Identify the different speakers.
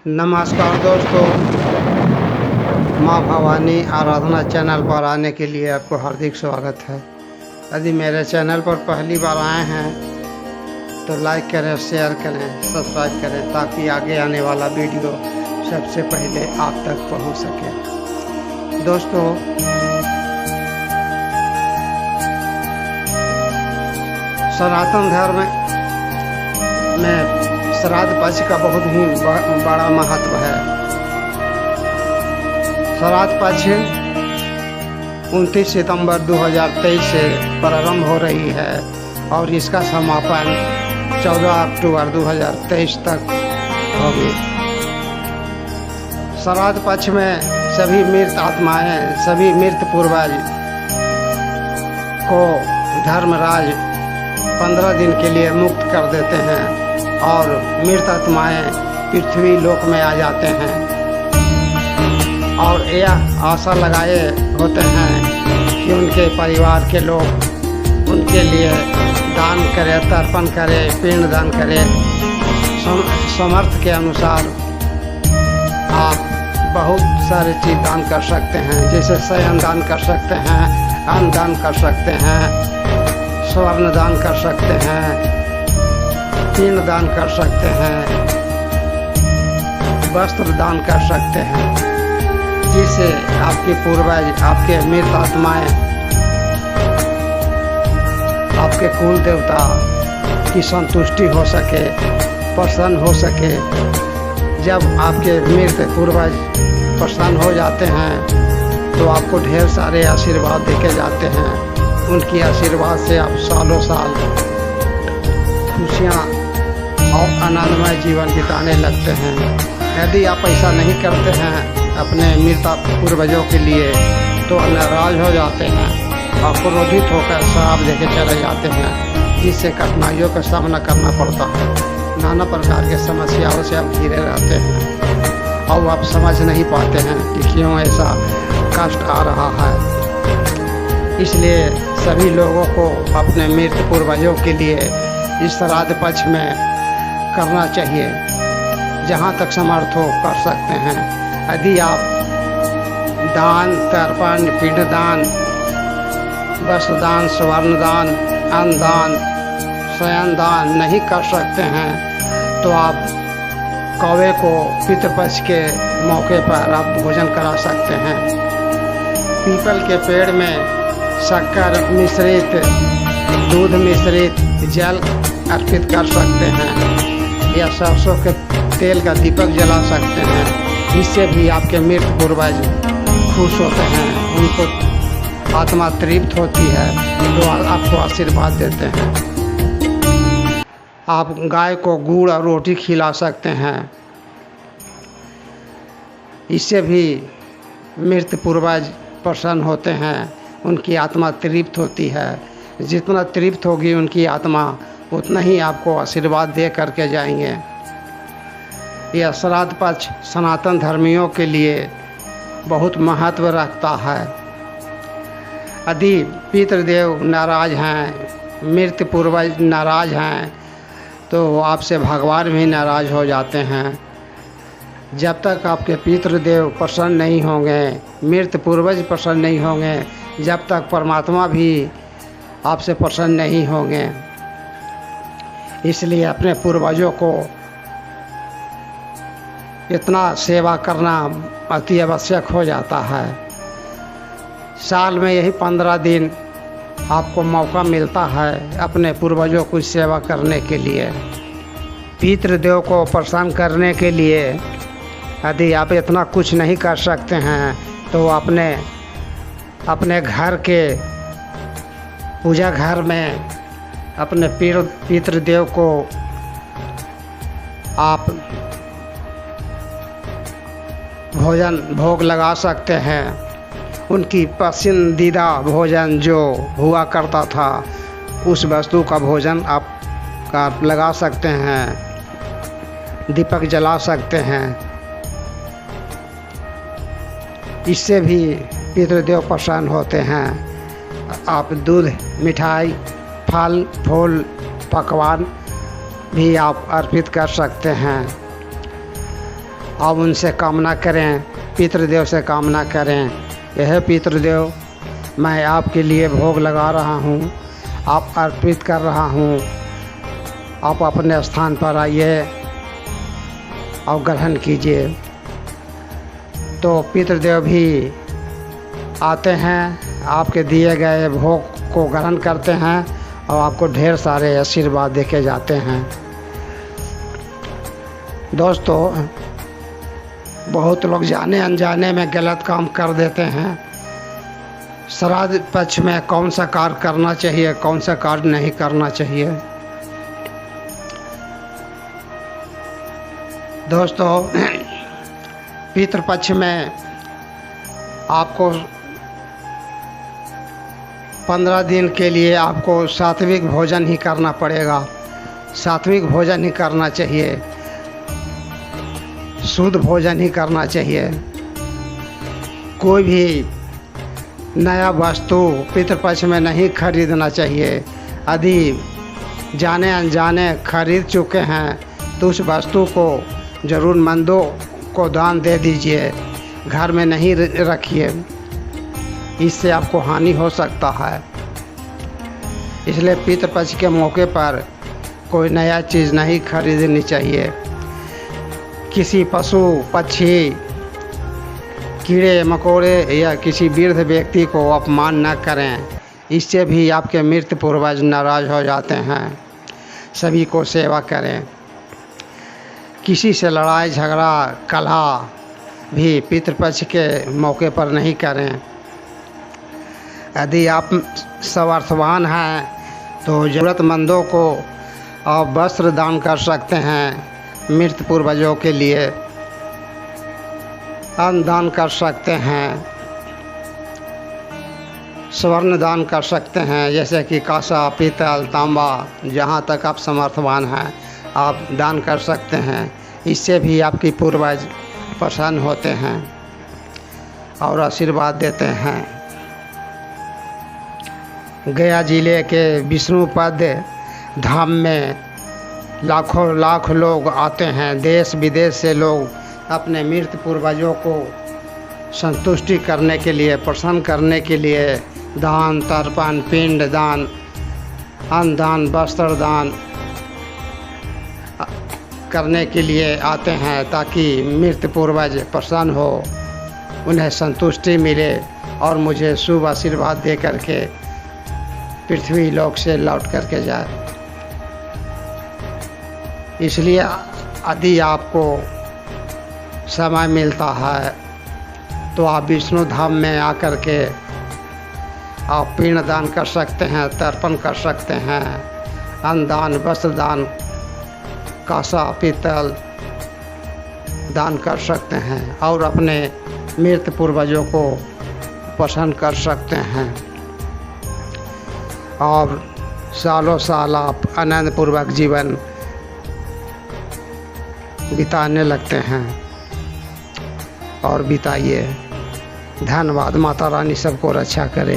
Speaker 1: नमस्कार दोस्तों, माँ भवानी आराधना चैनल पर आने के लिए आपको हार्दिक स्वागत है। यदि मेरे चैनल पर पहली बार आए हैं तो लाइक करें, शेयर करें, सब्सक्राइब करें ताकि आगे आने वाला वीडियो सबसे पहले आप तक पहुंच सके। दोस्तों, सनातन धर्म में श्राद्ध पक्ष का बहुत ही बड़ा महत्व है। श्राद्ध पक्ष 29 सितंबर 2023 से प्रारंभ हो रही है और इसका समापन 14 अक्टूबर 2023 तक होगी। श्राद्ध पक्ष में सभी मृत आत्माएं, सभी मृत पूर्वज को धर्मराज 15 दिन के लिए मुक्त कर देते हैं और मृत आत्माएं पृथ्वी लोक में आ जाते हैं और यह आशा लगाए होते हैं कि उनके परिवार के लोग उनके लिए दान करें, तर्पण करें, पिंड दान करें। समर्थ के अनुसार आप बहुत सारे चीज़ दान कर सकते हैं, जैसे शयन दान कर सकते हैं, अन्न दान कर सकते हैं, स्वर्ण दान कर सकते हैं, पिंड दान कर सकते हैं, वस्त्र दान कर सकते हैं, जिससे आपके पूर्वज, आपके मृत आत्माएं, आपके कुल देवता की संतुष्टि हो सके, प्रसन्न हो सके। जब आपके मृत पूर्वज प्रसन्न हो जाते हैं तो आपको ढेर सारे आशीर्वाद देके जाते हैं। उनकी आशीर्वाद से आप सालों साल खुशियाँ और आनंदमय जीवन बिताने लगते हैं। यदि आप ऐसा नहीं करते हैं अपने मृत पूर्वजों के लिए तो नाराज हो जाते हैं और क्रोधित होकर श्राप देके चले जाते हैं, जिससे कठिनाइयों का सामना करना पड़ता है। नाना प्रकार के समस्याओं से आप घिरे रहते हैं और आप समझ नहीं पाते हैं कि क्यों ऐसा कष्ट आ रहा है। इसलिए सभी लोगों को अपने मृत पूर्वजों के लिए इस श्राद्ध पक्ष में करना चाहिए। जहाँ तक समर्थ हो कर सकते हैं। यदि आप दान, तर्पण, पिंड दान, वस्त्र दान, स्वर्ण दान, अन्न दान, शयन दान नहीं कर सकते हैं तो आप कौवे को पितृपक्ष के मौके पर आप भोजन करा सकते हैं। पीपल के पेड़ में शक्कर मिश्रित, दूध मिश्रित जल अर्पित कर सकते हैं या सरसों के तेल का दीपक जला सकते हैं। इससे भी आपके मृत पूर्वज खुश होते हैं, उनको आत्मा तृप्त होती है तो आपको आशीर्वाद देते हैं। आप गाय को गुड़ और रोटी खिला सकते हैं। इससे भी मृत पूर्वज प्रसन्न होते हैं, उनकी आत्मा तृप्त होती है। जितना तृप्त होगी उनकी आत्मा उतना ही आपको आशीर्वाद दे करके जाएंगे। यह श्राद्ध पक्ष सनातन धर्मियों के लिए बहुत महत्व रखता है। यदि पितृदेव नाराज हैं, मृत पूर्वज नाराज हैं तो आपसे भगवान भी नाराज हो जाते हैं। जब तक आपके पितृदेव प्रसन्न नहीं होंगे, मृत पूर्वज प्रसन्न नहीं होंगे, जब तक परमात्मा भी आपसे प्रसन्न नहीं होंगे। इसलिए अपने पूर्वजों को इतना सेवा करना अति आवश्यक हो जाता है। साल में यही 15 दिन आपको मौका मिलता है अपने पूर्वजों की सेवा करने के लिए। पितृदेव को प्रसन्न करने के लिए यदि आप इतना कुछ नहीं कर सकते हैं तो अपने घर के पूजा घर में अपने पितृदेव को आप भोग लगा सकते हैं। उनकी पसंदीदा भोजन जो हुआ करता था उस वस्तु का भोजन आप लगा सकते हैं, दीपक जला सकते हैं। इससे भी पितृदेव प्रसन्न होते हैं। आप दूध, मिठाई, फल फूल, पकवान भी आप अर्पित कर सकते हैं। आप उनसे कामना करें, पितृदेव से कामना करें, यह पितृदेव मैं आपके लिए भोग लगा रहा हूँ, आप अर्पित कर रहा हूँ, आप अपने स्थान पर आइए और ग्रहण कीजिए। तो पितृदेव भी आते हैं, आपके दिए गए भोग को ग्रहण करते हैं और आपको ढेर सारे आशीर्वाद देके जाते हैं। दोस्तों, बहुत लोग जाने अनजाने में गलत काम कर देते हैं। श्राद्ध पक्ष में कौन सा कार्य करना चाहिए, कौन सा कार्य नहीं करना चाहिए। दोस्तों, पितृपक्ष में आपको 15 दिन के लिए आपको सात्विक भोजन ही करना पड़ेगा, सात्विक भोजन ही करना चाहिए, शुद्ध भोजन ही करना चाहिए। कोई भी नया वस्तु पितृपक्ष में नहीं खरीदना चाहिए। यदि जाने अनजाने खरीद चुके हैं तो उस वस्तु को ज़रूरतमंदों को दान दे दीजिए, घर में नहीं रखिए, इससे आपको हानि हो सकता है। इसलिए पितृपक्ष के मौके पर कोई नया चीज़ नहीं खरीदनी चाहिए। किसी पशु पक्षी, कीड़े मकोड़े या किसी वृद्ध व्यक्ति को अपमान न करें, इससे भी आपके मृत पूर्वज नाराज़ हो जाते हैं। सभी को सेवा करें। किसी से लड़ाई झगड़ा कलह भी पितृपक्ष के मौके पर नहीं करें। यदि आप समर्थवान हैं तो ज़रूरतमंदों को आप वस्त्र दान कर सकते हैं, मृत पूर्वजों के लिए अन्न दान कर सकते हैं, स्वर्ण दान कर सकते हैं, जैसे कि कांसा, पीतल, तांबा, जहाँ तक आप समर्थवान हैं आप दान कर सकते हैं। इससे भी आपकी पूर्वज प्रसन्न होते हैं और आशीर्वाद देते हैं। गया जिले के विष्णुपद धाम में लाख लोग आते हैं। देश विदेश से लोग अपने मृत पूर्वजों को संतुष्टि करने के लिए, प्रसन्न करने के लिए दान, तर्पण, पिंड दान, अन्न दान, वस्त्र दान करने के लिए आते हैं, ताकि मृत पूर्वज प्रसन्न हो, उन्हें संतुष्टि मिले और मुझे शुभ आशीर्वाद दे करके पृथ्वी लोक से लौट करके जाए। इसलिए यदि आपको समय मिलता है तो आप विष्णु धाम में आकर के आप पिंड दान कर सकते हैं, तर्पण कर सकते हैं, अन्न दान, वस्त्र दान, कांसा, पीतल दान कर सकते हैं और अपने मृत पूर्वजों को प्रसन्न कर सकते हैं और सालों साल आप आनंदपूर्वक जीवन बिताने लगते हैं और बिताइए। धन्यवाद। माता रानी सबको रक्षा करे।